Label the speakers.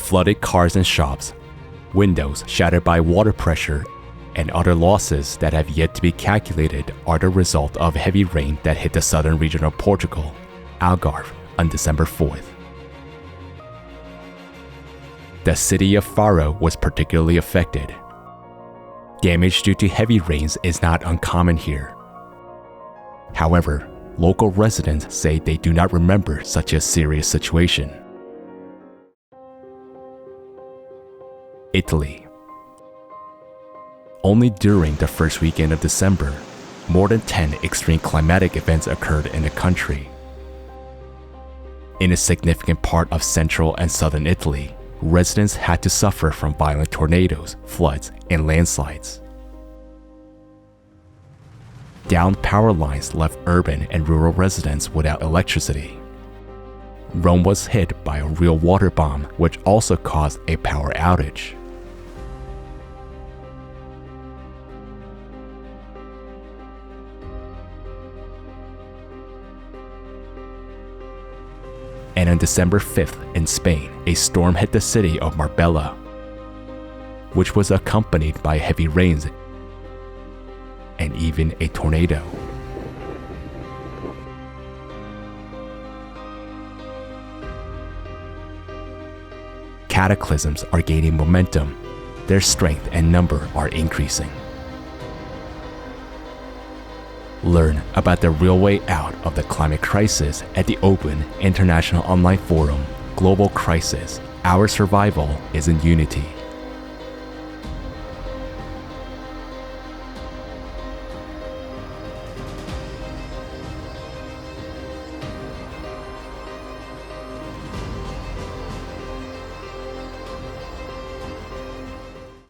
Speaker 1: flooded cars and shops, windows shattered by water pressure, and other losses that have yet to be calculated are the result of heavy rain that hit the southern region of Portugal, Algarve, on December 4th. The city of Faro was particularly affected. Damage due to heavy rains is not uncommon here. However, local residents say they do not remember such a serious situation. Italy. Only during the first weekend of December, more than 10 extreme climatic events occurred in the country. In a significant part of central and southern Italy, residents had to suffer from violent tornadoes, floods, and landslides. Downed power lines left urban and rural residents without electricity. Rome was hit by a real water bomb, which also caused a power outage. And on December 5th in Spain, a storm hit the city of Marbella, which was accompanied by heavy rains and even a tornado. Cataclysms are gaining momentum. Their strength and number are increasing. Learn about the real way out of the climate crisis at the open international online forum, Global Crisis. Our survival is in unity.